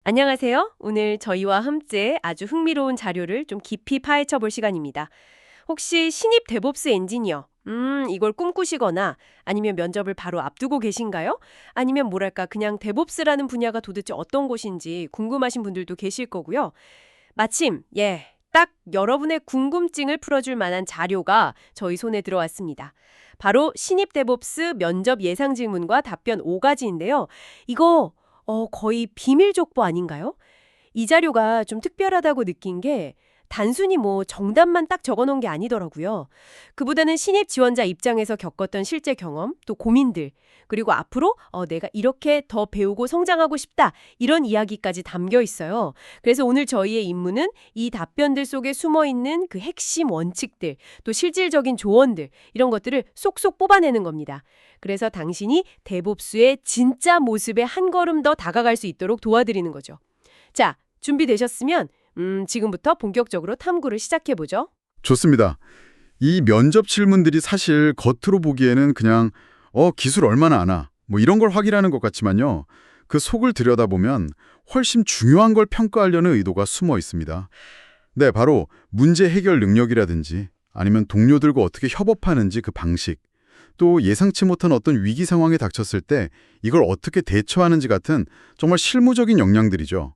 안녕하세요. 오늘 저희와 함께 아주 흥미로운 자료를 좀 깊이 파헤쳐 볼 시간입니다. 혹시 신입 데브옵스 엔지니어, 이걸 꿈꾸시거나 아니면 면접을 바로 앞두고 계신가요? 아니면 뭐랄까 그냥 데브옵스라는 분야가 도대체 어떤 곳인지 궁금하신 분들도 계실 거고요. 마침, 딱 여러분의 궁금증을 풀어줄 만한 자료가 저희 손에 들어왔습니다. 바로 신입 데브옵스 면접 예상 질문과 답변 5가지인데요. 이거 거의 비밀 족보 아닌가요? 이 자료가 좀 특별하다고 느낀 게 단순히 뭐 정답만 딱 적어놓은 게 아니더라고요. 그보다는 신입 지원자 입장에서 겪었던 실제 경험, 또 고민들, 그리고 앞으로 내가 이렇게 더 배우고 성장하고 싶다 이런 이야기까지 담겨 있어요. 그래서 오늘 저희의 임무는 이 답변들 속에 숨어있는 그 핵심 원칙들, 또 실질적인 조언들 이런 것들을 쏙쏙 뽑아내는 겁니다. 그래서 당신이 데브옵스의 진짜 모습에 한 걸음 더 다가갈 수 있도록 도와드리는 거죠. 자, 준비되셨으면 지금부터 본격적으로 탐구를 시작해보죠. 좋습니다. 이 면접 질문들이 사실 겉으로 보기에는 그냥 기술 얼마나 아나 뭐 이런 걸 확인하는 것 같지만요. 그 속을 들여다보면 훨씬 중요한 걸 평가하려는 의도가 숨어 있습니다. 네, 바로 문제 해결 능력이라든지 아니면 동료들과 어떻게 협업하는지 그 방식, 또 예상치 못한 어떤 위기 상황에 닥쳤을 때 이걸 어떻게 대처하는지 같은 정말 실무적인 역량들이죠.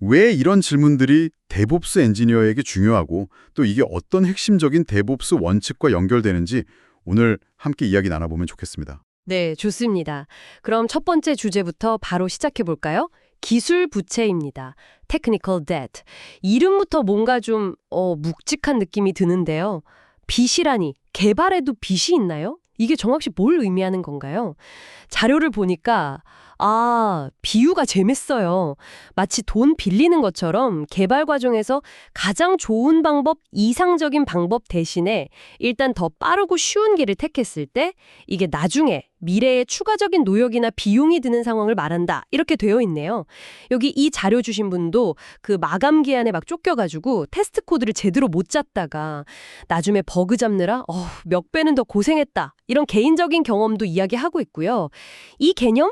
왜 이런 질문들이 데브옵스 엔지니어에게 중요하고 또 이게 어떤 핵심적인 데브옵스 원칙과 연결되는지 오늘 함께 이야기 나눠보면 좋겠습니다. 네, 좋습니다. 그럼 첫 번째 주제부터 바로 시작해볼까요? 기술 부채입니다. Technical debt. 이름부터 뭔가 좀 묵직한 느낌이 드는데요. 빚이라니, 개발에도 빚이 있나요? 이게 정확히 뭘 의미하는 건가요? 자료를 보니까 비유가 재밌어요. 마치 돈 빌리는 것처럼 개발 과정에서 가장 좋은 방법, 이상적인 방법 대신에 일단 더 빠르고 쉬운 길을 택했을 때 이게 나중에 미래에 추가적인 노력이나 비용이 드는 상황을 말한다. 이렇게 되어 있네요. 여기 이 자료 주신 분도 그 마감 기한에 막 쫓겨가지고 테스트 코드를 제대로 못 짰다가 나중에 버그 잡느라 몇 배는 더 고생했다. 이런 개인적인 경험도 이야기하고 있고요. 이 개념?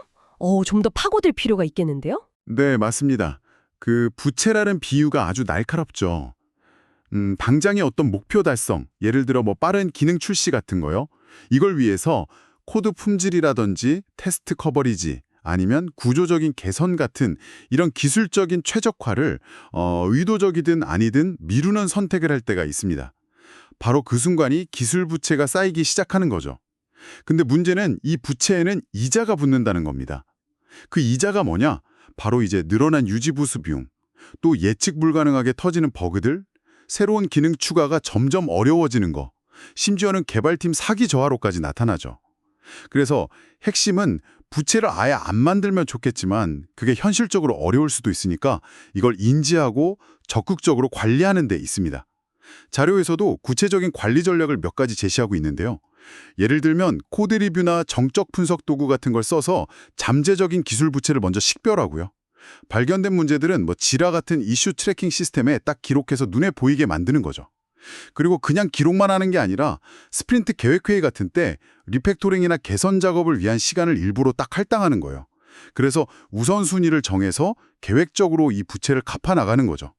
좀 더 파고들 필요가 있겠는데요? 네, 맞습니다. 그 부채라는 비유가 아주 날카롭죠. 당장의 어떤 목표 달성, 예를 들어 뭐 빠른 기능 출시 같은 거요. 이걸 위해서 코드 품질이라든지 테스트 커버리지 아니면 구조적인 개선 같은 이런 기술적인 최적화를 의도적이든 아니든 미루는 선택을 할 때가 있습니다. 바로 그 순간이 기술 부채가 쌓이기 시작하는 거죠. 근데 문제는 이 부채에는 이자가 붙는다는 겁니다. 그 이자가 뭐냐? 바로 이제 늘어난 유지보수 비용, 또 예측 불가능하게 터지는 버그들, 새로운 기능 추가가 점점 어려워지는 거, 심지어는 개발팀 사기 저하로까지 나타나죠. 그래서 핵심은 부채를 아예 안 만들면 좋겠지만 그게 현실적으로 어려울 수도 있으니까 이걸 인지하고 적극적으로 관리하는 데 있습니다. 자료에서도 구체적인 관리 전략을 몇 가지 제시하고 있는데요. 예를 들면 코드 리뷰나 정적 분석 도구 같은 걸 써서 잠재적인 기술 부채를 먼저 식별하고요. 발견된 문제들은 뭐 지라 같은 이슈 트래킹 시스템에 딱 기록해서 눈에 보이게 만드는 거죠. 그리고 그냥 기록만 하는 게 아니라 스프린트 계획회의 같은 때 리팩토링이나 개선 작업을 위한 시간을 일부러 딱 할당하는 거예요. 그래서 우선순위를 정해서 계획적으로 이 부채를 갚아나가는 거죠.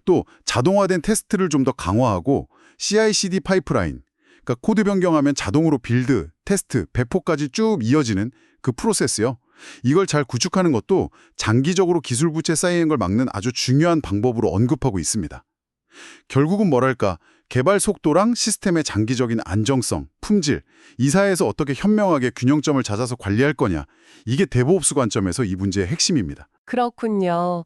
또 자동화된 테스트를 좀 더 강화하고 CI/CD 파이프라인, 그러니까 코드 변경하면 자동으로 빌드, 테스트, 배포까지 쭉 이어지는 그 프로세스요. 이걸 잘 구축하는 것도 장기적으로 기술 부채 쌓이는 걸 막는 아주 중요한 방법으로 언급하고 있습니다. 결국은 뭐랄까, 개발 속도랑 시스템의 장기적인 안정성, 품질, 이 사이에서 어떻게 현명하게 균형점을 찾아서 관리할 거냐, 이게 데브옵스 관점에서 이 문제의 핵심입니다. 그렇군요.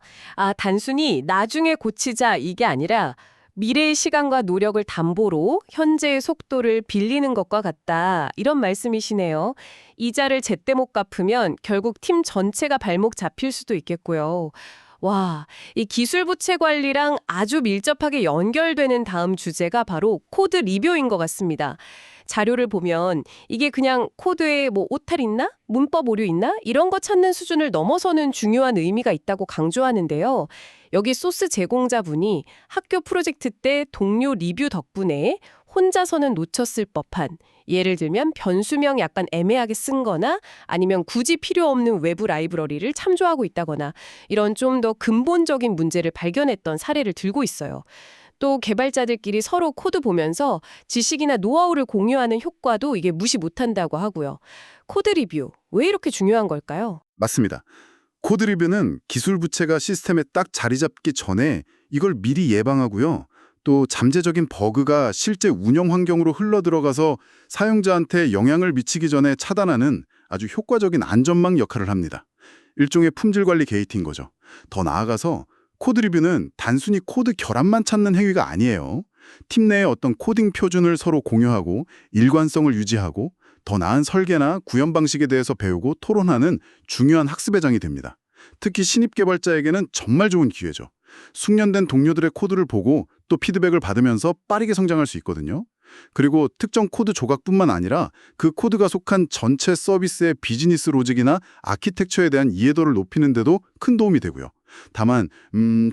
단순히 나중에 고치자 이게 아니라 미래의 시간과 노력을 담보로 현재의 속도를 빌리는 것과 같다. 이런 말씀이시네요. 이자를 제때 못 갚으면 결국 팀 전체가 발목 잡힐 수도 있겠고요. 와, 이 기술 부채 관리랑 아주 밀접하게 연결되는 다음 주제가 바로 코드 리뷰인 것 같습니다. 자료를 보면 이게 그냥 코드에 뭐 오탈 있나? 문법 오류 있나? 이런 거 찾는 수준을 넘어서는 중요한 의미가 있다고 강조하는데요. 여기 소스 제공자분이 학교 프로젝트 때 동료 리뷰 덕분에 혼자서는 놓쳤을 법한 예를 들면 변수명 약간 애매하게 쓴 거나 아니면 굳이 필요 없는 외부 라이브러리를 참조하고 있다거나 이런 좀 더 근본적인 문제를 발견했던 사례를 들고 있어요. 또 개발자들끼리 서로 코드 보면서 지식이나 노하우를 공유하는 효과도 이게 무시 못한다고 하고요. 코드 리뷰, 왜 이렇게 중요한 걸까요? 맞습니다. 코드 리뷰는 기술 부채가 시스템에 딱 자리 잡기 전에 이걸 미리 예방하고요. 또 잠재적인 버그가 실제 운영 환경으로 흘러들어가서 사용자한테 영향을 미치기 전에 차단하는 아주 효과적인 안전망 역할을 합니다. 일종의 품질 관리 게이트인 거죠. 더 나아가서 코드 리뷰는 단순히 코드 결함만 찾는 행위가 아니에요. 팀 내의 어떤 코딩 표준을 서로 공유하고 일관성을 유지하고 더 나은 설계나 구현 방식에 대해서 배우고 토론하는 중요한 학습의 장이 됩니다. 특히 신입 개발자에게는 정말 좋은 기회죠. 숙련된 동료들의 코드를 보고 또 피드백을 받으면서 빠르게 성장할 수 있거든요. 그리고 특정 코드 조각뿐만 아니라 그 코드가 속한 전체 서비스의 비즈니스 로직이나 아키텍처에 대한 이해도를 높이는 데도 큰 도움이 되고요. 다만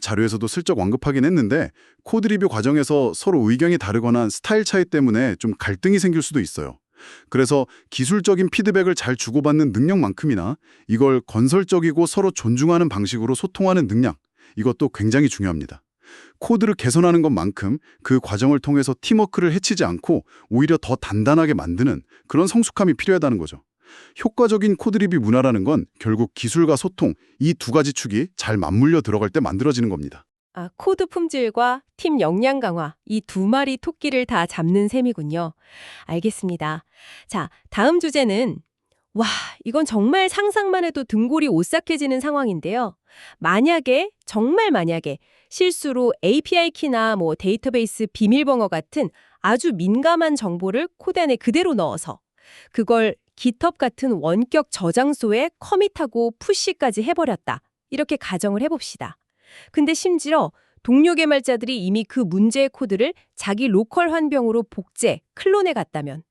자료에서도 슬쩍 언급하긴 했는데 코드 리뷰 과정에서 서로 의견이 다르거나 스타일 차이 때문에 좀 갈등이 생길 수도 있어요. 그래서 기술적인 피드백을 잘 주고받는 능력만큼이나 이걸 건설적이고 서로 존중하는 방식으로 소통하는 능력, 이것도 굉장히 중요합니다. 코드를 개선하는 것만큼 그 과정을 통해서 팀워크를 해치지 않고 오히려 더 단단하게 만드는 그런 성숙함이 필요하다는 거죠. 효과적인 코드 리뷰 문화라는 건 결국 기술과 소통, 이 두 가지 축이 잘 맞물려 들어갈 때 만들어지는 겁니다. 코드 품질과 팀 역량 강화, 이 두 마리 토끼를 다 잡는 셈이군요. 알겠습니다. 자, 다음 주제는 와, 이건 정말 상상만 해도 등골이 오싹해지는 상황인데요. 만약에, 정말 만약에 실수로 API 키나 데이터베이스 비밀번호 같은 아주 민감한 정보를 코드 안에 그대로 넣어서 그걸 GitHub 같은 원격 저장소에 커밋하고 푸시까지 해버렸다. 이렇게 가정을 해봅시다. 근데 심지어 동료 개발자들이 이미 그 문제의 코드를 자기 로컬 환경으로 복제, 클론해 갔다면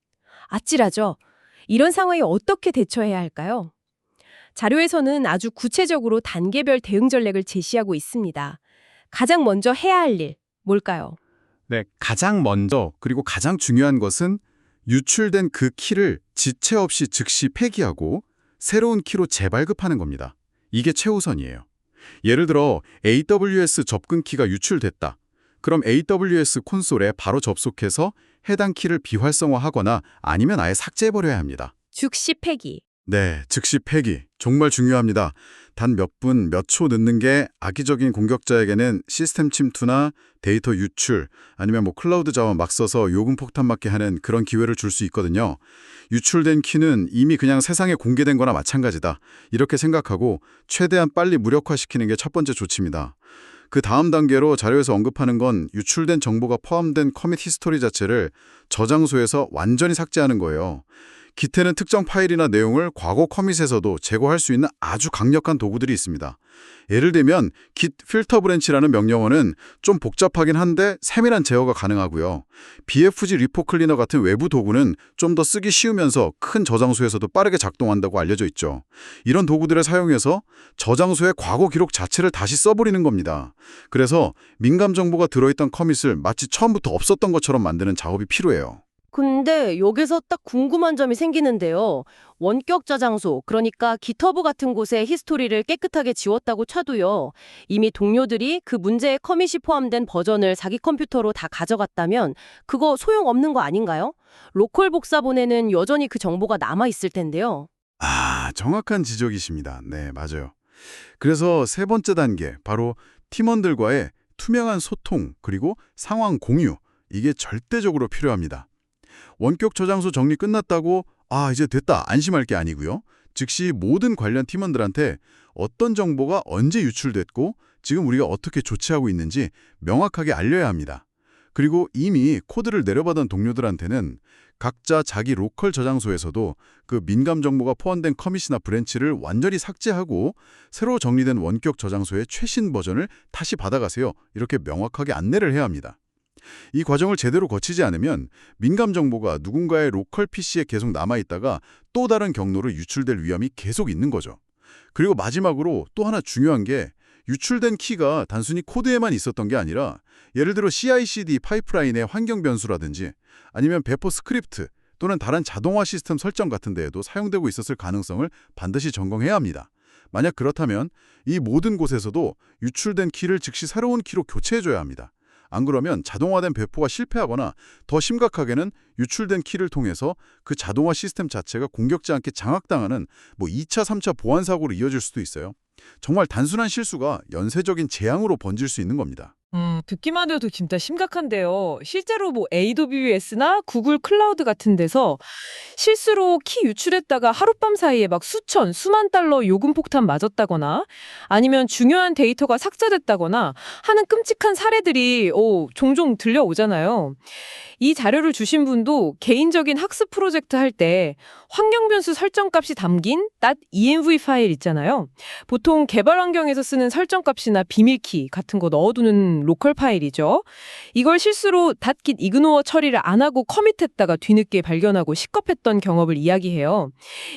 아찔하죠. 이런 상황에 어떻게 대처해야 할까요? 자료에서는 아주 구체적으로 단계별 대응 전략을 제시하고 있습니다. 가장 먼저 해야 할 일, 뭘까요? 네, 가장 먼저 그리고 가장 중요한 것은 유출된 그 키를 지체 없이 즉시 폐기하고 새로운 키로 재발급하는 겁니다. 이게 최우선이에요. 예를 들어 AWS 접근 키가 유출됐다. 그럼 AWS 콘솔에 바로 접속해서 해당 키를 비활성화하거나 아니면 아예 삭제해버려야 합니다. 즉시 폐기. 네, 즉시 폐기. 정말 중요합니다. 단 몇 분, 몇 초 늦는 게 악의적인 공격자에게는 시스템 침투나 데이터 유출, 아니면 클라우드 자원 막 써서 요금 폭탄 맞게 하는 그런 기회를 줄 수 있거든요. 유출된 키는 이미 그냥 세상에 공개된 거나 마찬가지다. 이렇게 생각하고 최대한 빨리 무력화시키는 게 첫 번째 조치입니다. 그 다음 단계로 자료에서 언급하는 건 유출된 정보가 포함된 커밋 히스토리 자체를 저장소에서 완전히 삭제하는 거예요. Git에는 특정 파일이나 내용을 과거 커밋에서도 제거할 수 있는 아주 강력한 도구들이 있습니다. 예를 들면 git filter branch라는 명령어는 좀 복잡하긴 한데 세밀한 제어가 가능하고요. BFG 리포 클리너 같은 외부 도구는 좀 더 쓰기 쉬우면서 큰 저장소에서도 빠르게 작동한다고 알려져 있죠. 이런 도구들을 사용해서 저장소의 과거 기록 자체를 다시 써버리는 겁니다. 그래서 민감 정보가 들어있던 커밋을 마치 처음부터 없었던 것처럼 만드는 작업이 필요해요. 근데 여기서 딱 궁금한 점이 생기는데요. 원격 저장소, 그러니까 GitHub 같은 곳에 히스토리를 깨끗하게 지웠다고 쳐도요. 이미 동료들이 그 문제의 커밋이 포함된 버전을 자기 컴퓨터로 다 가져갔다면 그거 소용없는 거 아닌가요? 로컬 복사본에는 여전히 그 정보가 남아있을 텐데요. 정확한 지적이십니다. 네, 맞아요. 그래서 세 번째 단계, 바로 팀원들과의 투명한 소통, 그리고 상황 공유, 이게 절대적으로 필요합니다. 원격 저장소 정리 끝났다고 이제 됐다 안심할 게 아니고요. 즉시 모든 관련 팀원들한테 어떤 정보가 언제 유출됐고 지금 우리가 어떻게 조치하고 있는지 명확하게 알려야 합니다. 그리고 이미 코드를 내려받은 동료들한테는 각자 자기 로컬 저장소에서도 그 민감 정보가 포함된 커밋이나 브랜치를 완전히 삭제하고 새로 정리된 원격 저장소의 최신 버전을 다시 받아가세요. 이렇게 명확하게 안내를 해야 합니다. 이 과정을 제대로 거치지 않으면 민감 정보가 누군가의 로컬 PC에 계속 남아있다가 또 다른 경로로 유출될 위험이 계속 있는 거죠. 그리고 마지막으로 또 하나 중요한 게 유출된 키가 단순히 코드에만 있었던 게 아니라 예를 들어 CI/CD 파이프라인의 환경 변수라든지 아니면 배포 스크립트 또는 다른 자동화 시스템 설정 같은 데에도 사용되고 있었을 가능성을 반드시 점검해야 합니다. 만약 그렇다면 이 모든 곳에서도 유출된 키를 즉시 새로운 키로 교체해줘야 합니다. 안 그러면 자동화된 배포가 실패하거나 더 심각하게는 유출된 키를 통해서 그 자동화 시스템 자체가 공격지 않게 장악당하는 2차, 3차 보안 사고로 이어질 수도 있어요. 정말 단순한 실수가 연쇄적인 재앙으로 번질 수 있는 겁니다. 듣기만 해도 진짜 심각한데요. 실제로 AWS나 구글 클라우드 같은 데서 실수로 키 유출했다가 하룻밤 사이에 막 수천, 수만 달러 요금 폭탄 맞았다거나 아니면 중요한 데이터가 삭제됐다거나 하는 끔찍한 사례들이 종종 들려오잖아요. 이 자료를 주신 분도 개인적인 학습 프로젝트 할 때 환경 변수 설정 값이 담긴 .env 파일 있잖아요. 보통 개발 환경에서 쓰는 설정 값이나 비밀키 같은 거 넣어두는 로컬 파일이죠. 이걸 실수로 .git ignore 처리를 안 하고 커밋했다가 뒤늦게 발견하고 시겁했던 경험을 이야기해요.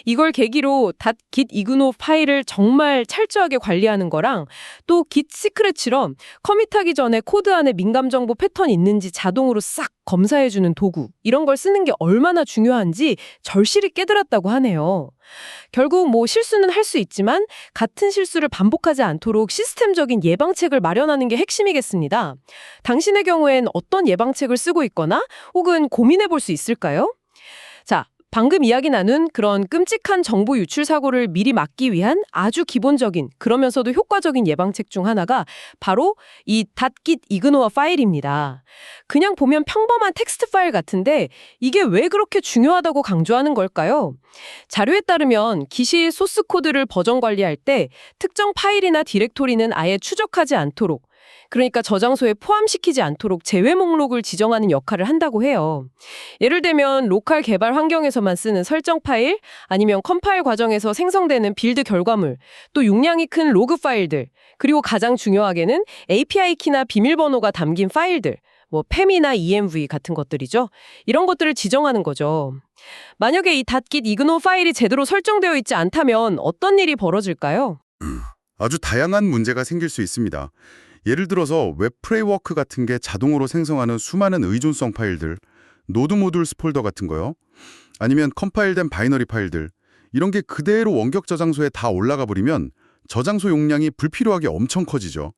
이걸 계기로 .git ignore 파일을 정말 철저하게 관리하는 거랑 또 git secret처럼 커밋하기 전에 코드 안에 민감 정보 패턴이 있는지 자동으로 싹 검사해주는 도구, 이런 걸 쓰는 게 얼마나 중요한지 절실히 깨달았다고 하네요. 결국 실수는 할 수 있지만 같은 실수를 반복하지 않도록 시스템적인 예방책을 마련하는 게 핵심이겠습니다. 당신의 경우엔 어떤 예방책을 쓰고 있거나 혹은 고민해 볼 수 있을까요? 자, 방금 이야기 나눈 그런 끔찍한 정보 유출 사고를 미리 막기 위한 아주 기본적인 그러면서도 효과적인 예방책 중 하나가 바로 이 .git ignore 파일입니다. 그냥 보면 평범한 텍스트 파일 같은데 이게 왜 그렇게 중요하다고 강조하는 걸까요? 자료에 따르면 기시 소스 코드를 버전 관리할 때 특정 파일이나 디렉토리는 아예 추적하지 않도록, 그러니까 저장소에 포함시키지 않도록 제외 목록을 지정하는 역할을 한다고 해요. 예를 들면 로컬 개발 환경에서만 쓰는 설정 파일, 아니면 컴파일 과정에서 생성되는 빌드 결과물, 또 용량이 큰 로그 파일들, 그리고 가장 중요하게는 API 키나 비밀번호가 담긴 파일들, PEM이나 ENV 같은 것들이죠. 이런 것들을 지정하는 거죠. 만약에 이 .git ignore 파일이 제대로 설정되어 있지 않다면 어떤 일이 벌어질까요? 아주 다양한 문제가 생길 수 있습니다. 예를 들어서 웹 프레임워크 같은 게 자동으로 생성하는 수많은 의존성 파일들, 노드 모듈스 폴더 같은 거요. 아니면 컴파일된 바이너리 파일들, 이런 게 그대로 원격 저장소에 다 올라가 버리면 저장소 용량이 불필요하게 엄청 커지죠.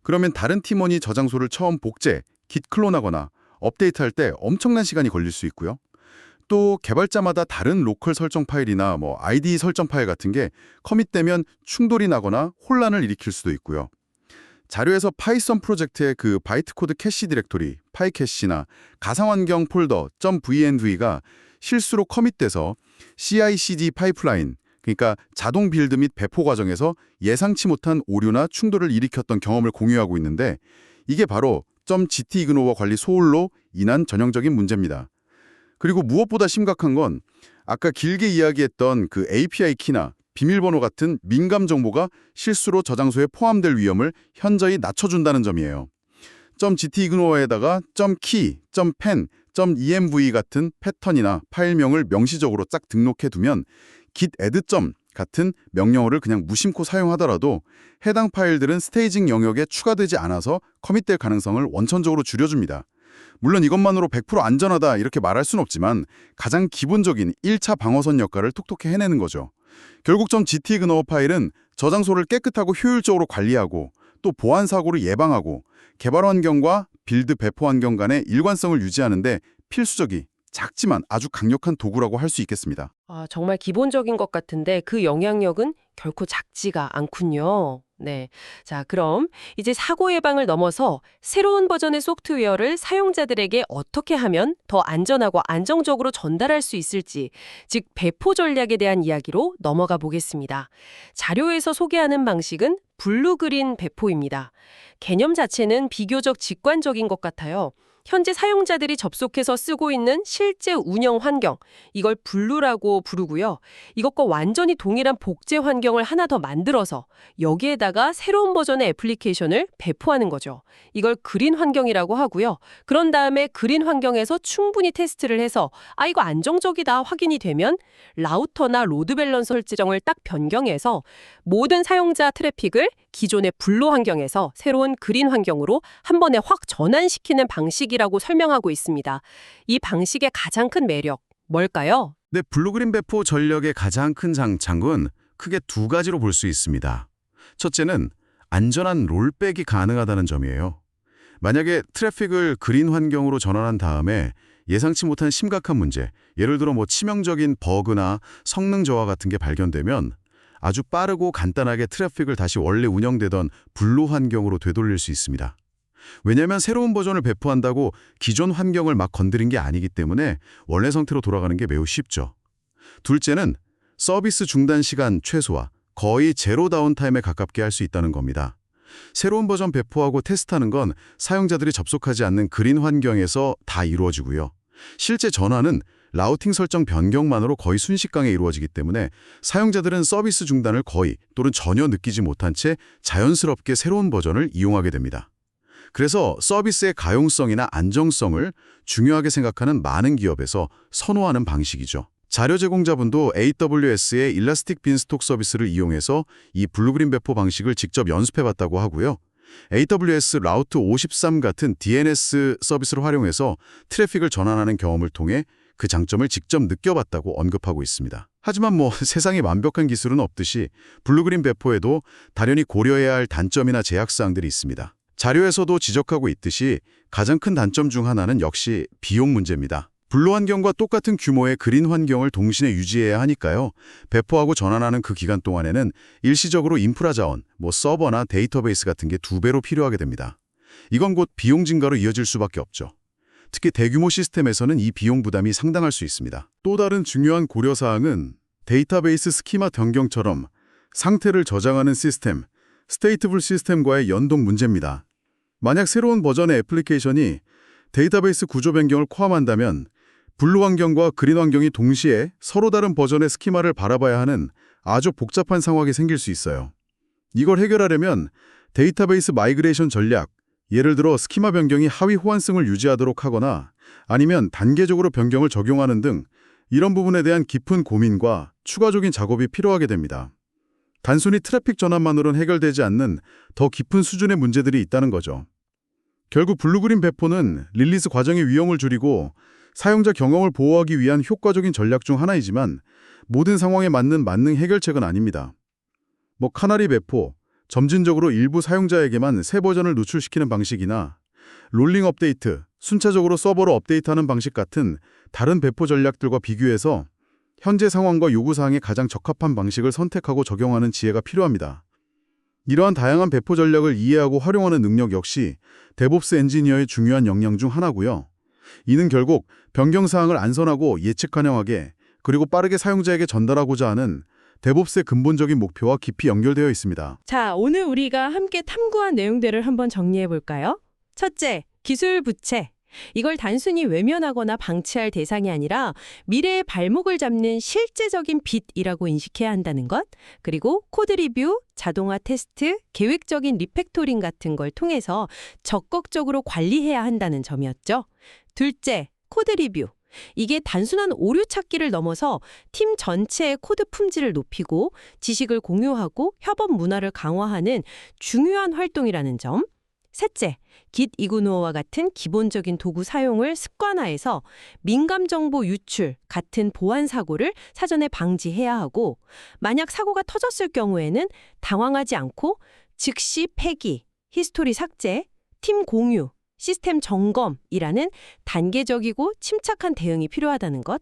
그러면 다른 팀원이 저장소를 처음 복제, git 클론하거나 업데이트할 때 엄청난 시간이 걸릴 수 있고요. 또 개발자마다 다른 로컬 설정 파일이나 IDE 설정 파일 같은 게 커밋되면 충돌이 나거나 혼란을 일으킬 수도 있고요. 자료에서 파이썬 프로젝트의 그 바이트 코드 캐시 디렉토리, 파이캐시나 가상환경 폴더 .venv가 실수로 커밋돼서 CI/CD 파이프라인, 그러니까 자동 빌드 및 배포 과정에서 예상치 못한 오류나 충돌을 일으켰던 경험을 공유하고 있는데, 이게 바로 .git ignore 관리 소홀로 인한 전형적인 문제입니다. 그리고 무엇보다 심각한 건 아까 길게 이야기했던 그 API 키나 비밀번호 같은 민감 정보가 실수로 저장소에 포함될 위험을 현저히 낮춰준다는 점이에요. .git ignore에다가 .key, .pen, .env 같은 패턴이나 파일명을 명시적으로 쫙 등록해두면 git add 같은 명령어를 그냥 무심코 사용하더라도 해당 파일들은 스테이징 영역에 추가되지 않아서 커밋될 가능성을 원천적으로 줄여줍니다. 물론 이것만으로 100% 안전하다 이렇게 말할 순 없지만 가장 기본적인 1차 방어선 역할을 톡톡히 해내는 거죠. 결국 .git ignore 파일은 저장소를 깨끗하고 효율적으로 관리하고 또 보안 사고를 예방하고 개발 환경과 빌드 배포 환경 간의 일관성을 유지하는데 필수적이 작지만 아주 강력한 도구라고 할 수 있겠습니다. 정말 기본적인 것 같은데 그 영향력은 결코 작지가 않군요. 네. 자, 그럼 이제 사고 예방을 넘어서 새로운 버전의 소프트웨어를 사용자들에게 어떻게 하면 더 안전하고 안정적으로 전달할 수 있을지, 즉 배포 전략에 대한 이야기로 넘어가 보겠습니다. 자료에서 소개하는 방식은 블루-그린 배포입니다. 개념 자체는 비교적 직관적인 것 같아요. 현재 사용자들이 접속해서 쓰고 있는 실제 운영 환경, 이걸 블루라고 부르고요. 이것과 완전히 동일한 복제 환경을 하나 더 만들어서 여기에다가 새로운 버전의 애플리케이션을 배포하는 거죠. 이걸 그린 환경이라고 하고요. 그런 다음에 그린 환경에서 충분히 테스트를 해서 이거 안정적이다 확인이 되면 라우터나 로드 밸런서 설정을 딱 변경해서 모든 사용자 트래픽을 기존의 블루 환경에서 새로운 그린 환경으로 한 번에 확 전환시키는 방식이라고 설명하고 있습니다. 이 방식의 가장 큰 매력, 뭘까요? 네, 블루그린 배포 전력의 가장 큰 장착은 크게 두 가지로 볼 수 있습니다. 첫째는 안전한 롤백이 가능하다는 점이에요. 만약에 트래픽을 그린 환경으로 전환한 다음에 예상치 못한 심각한 문제, 예를 들어 치명적인 버그나 성능 저하 같은 게 발견되면 아주 빠르고 간단하게 트래픽을 다시 원래 운영되던 블루 환경으로 되돌릴 수 있습니다. 왜냐하면 새로운 버전을 배포한다고 기존 환경을 막 건드린 게 아니기 때문에 원래 상태로 돌아가는 게 매우 쉽죠. 둘째는 서비스 중단 시간 최소화, 거의 제로 다운타임에 가깝게 할 수 있다는 겁니다. 새로운 버전 배포하고 테스트하는 건 사용자들이 접속하지 않는 그린 환경에서 다 이루어지고요. 실제 전환은 라우팅 설정 변경만으로 거의 순식간에 이루어지기 때문에 사용자들은 서비스 중단을 거의 또는 전혀 느끼지 못한 채 자연스럽게 새로운 버전을 이용하게 됩니다. 그래서 서비스의 가용성이나 안정성을 중요하게 생각하는 많은 기업에서 선호하는 방식이죠. 자료 제공자분도 AWS의 일라스틱 빈스톡 서비스를 이용해서 이 블루그린 배포 방식을 직접 연습해봤다고 하고요. AWS 라우트 53 같은 DNS 서비스를 활용해서 트래픽을 전환하는 경험을 통해 그 장점을 직접 느껴봤다고 언급하고 있습니다. 하지만 세상에 완벽한 기술은 없듯이 블루그린 배포에도 당연히 고려해야 할 단점이나 제약사항들이 있습니다. 자료에서도 지적하고 있듯이 가장 큰 단점 중 하나는 역시 비용 문제입니다. 블루 환경과 똑같은 규모의 그린 환경을 동시에 유지해야 하니까요. 배포하고 전환하는 그 기간 동안에는 일시적으로 인프라 자원, 서버나 데이터베이스 같은 게 2배로 필요하게 됩니다. 이건 곧 비용 증가로 이어질 수밖에 없죠. 특히 대규모 시스템에서는 이 비용 부담이 상당할 수 있습니다. 또 다른 중요한 고려사항은 데이터베이스 스키마 변경처럼 상태를 저장하는 시스템, 스테이트풀 시스템과의 연동 문제입니다. 만약 새로운 버전의 애플리케이션이 데이터베이스 구조 변경을 포함한다면 블루 환경과 그린 환경이 동시에 서로 다른 버전의 스키마를 바라봐야 하는 아주 복잡한 상황이 생길 수 있어요. 이걸 해결하려면 데이터베이스 마이그레이션 전략, 예를 들어 스키마 변경이 하위 호환성을 유지하도록 하거나 아니면 단계적으로 변경을 적용하는 등 이런 부분에 대한 깊은 고민과 추가적인 작업이 필요하게 됩니다. 단순히 트래픽 전환만으로는 해결되지 않는 더 깊은 수준의 문제들이 있다는 거죠. 결국 블루그린 배포는 릴리스 과정의 위험을 줄이고 사용자 경험을 보호하기 위한 효과적인 전략 중 하나이지만 모든 상황에 맞는 만능 해결책은 아닙니다. 카나리 배포, 점진적으로 일부 사용자에게만 새 버전을 노출시키는 방식이나 롤링 업데이트, 순차적으로 서버로 업데이트하는 방식 같은 다른 배포 전략들과 비교해서 현재 상황과 요구사항에 가장 적합한 방식을 선택하고 적용하는 지혜가 필요합니다. 이러한 다양한 배포 전략을 이해하고 활용하는 능력 역시 데브옵스 엔지니어의 중요한 역량 중 하나고요. 이는 결국 변경사항을 안전하고 예측 가능하게 그리고 빠르게 사용자에게 전달하고자 하는 데브옵스의 근본적인 목표와 깊이 연결되어 있습니다. 자, 오늘 우리가 함께 탐구한 내용들을 한번 정리해 볼까요? 첫째, 기술 부채. 이걸 단순히 외면하거나 방치할 대상이 아니라 미래의 발목을 잡는 실제적인 빚이라고 인식해야 한다는 것. 그리고 코드 리뷰, 자동화 테스트, 계획적인 리팩토링 같은 걸 통해서 적극적으로 관리해야 한다는 점이었죠. 둘째, 코드 리뷰. 이게 단순한 오류 찾기를 넘어서 팀 전체의 코드 품질을 높이고 지식을 공유하고 협업 문화를 강화하는 중요한 활동이라는 점. 셋째, Git 이그노어와 같은 기본적인 도구 사용을 습관화해서 민감 정보 유출 같은 보안 사고를 사전에 방지해야 하고 만약 사고가 터졌을 경우에는 당황하지 않고 즉시 폐기, 히스토리 삭제, 팀 공유, 시스템 점검이라는 단계적이고 침착한 대응이 필요하다는 것.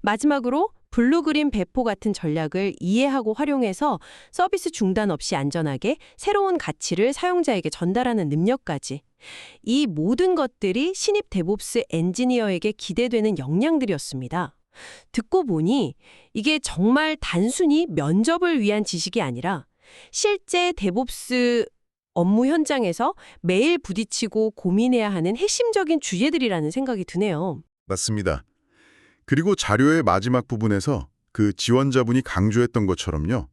마지막으로 블루그린 배포 같은 전략을 이해하고 활용해서 서비스 중단 없이 안전하게 새로운 가치를 사용자에게 전달하는 능력까지. 이 모든 것들이 신입 데브옵스 엔지니어에게 기대되는 역량들이었습니다. 듣고 보니 이게 정말 단순히 면접을 위한 지식이 아니라 실제 데브옵스 업무 현장에서 매일 부딪히고 고민해야 하는 핵심적인 주제들이라는 생각이 드네요. 맞습니다. 그리고 자료의 마지막 부분에서 그 지원자분이 강조했던 것처럼요.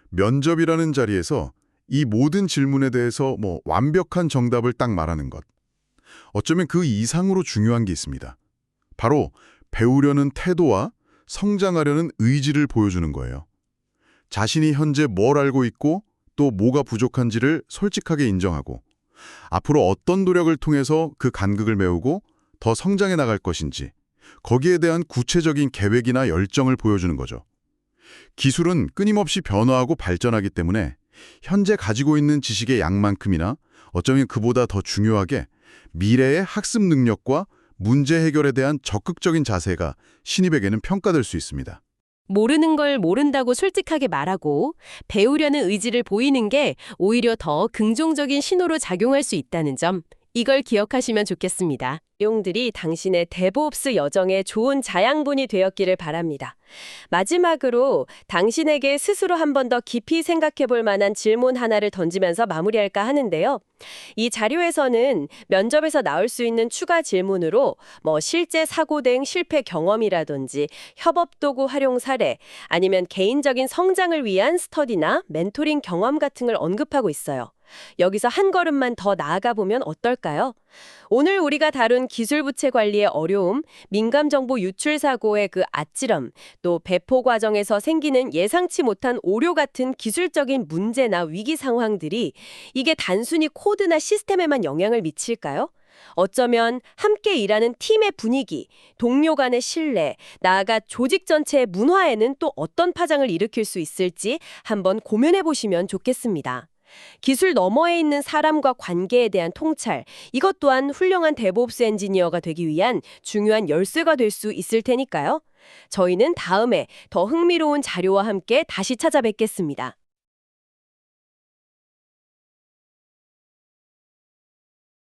면접이라는 자리에서 이 모든 질문에 대해서 완벽한 정답을 딱 말하는 것. 어쩌면 그 이상으로 중요한 게 있습니다. 바로 배우려는 태도와 성장하려는 의지를 보여주는 거예요. 자신이 현재 뭘 알고 있고 또 뭐가 부족한지를 솔직하게 인정하고 앞으로 어떤 노력을 통해서 그 간극을 메우고 더 성장해 나갈 것인지 거기에 대한 구체적인 계획이나 열정을 보여주는 거죠. 기술은 끊임없이 변화하고 발전하기 때문에 현재 가지고 있는 지식의 양만큼이나 어쩌면 그보다 더 중요하게 미래의 학습 능력과 문제 해결에 대한 적극적인 자세가 신입에게는 평가될 수 있습니다. 모르는 걸 모른다고 솔직하게 말하고 배우려는 의지를 보이는 게 오히려 더 긍정적인 신호로 작용할 수 있다는 점, 이걸 기억하시면 좋겠습니다. 내용들이 당신의 데브옵스 여정의 좋은 자양분이 되었기를 바랍니다. 마지막으로 당신에게 스스로 한 번 더 깊이 생각해 볼 만한 질문 하나를 던지면서 마무리할까 하는데요. 이 자료에서는 면접에서 나올 수 있는 추가 질문으로 실제 사고등 실패 경험이라든지 협업 도구 활용 사례, 아니면 개인적인 성장을 위한 스터디나 멘토링 경험 같은 걸 언급하고 있어요. 여기서 한 걸음만 더 나아가 보면 어떨까요? 오늘 우리가 다룬 기술 부채 관리의 어려움, 민감 정보 유출 사고의 그 아찔함, 또 배포 과정에서 생기는 예상치 못한 오류 같은 기술적인 문제나 위기 상황들이 이게 단순히 코드나 시스템에만 영향을 미칠까요? 어쩌면 함께 일하는 팀의 분위기, 동료 간의 신뢰, 나아가 조직 전체의 문화에는 또 어떤 파장을 일으킬 수 있을지 한번 고민해 보시면 좋겠습니다. 기술 너머에 있는 사람과 관계에 대한 통찰, 이것 또한 훌륭한 데브옵스 엔지니어가 되기 위한 중요한 열쇠가 될 수 있을 테니까요. 저희는 다음에 더 흥미로운 자료와 함께 다시 찾아뵙겠습니다.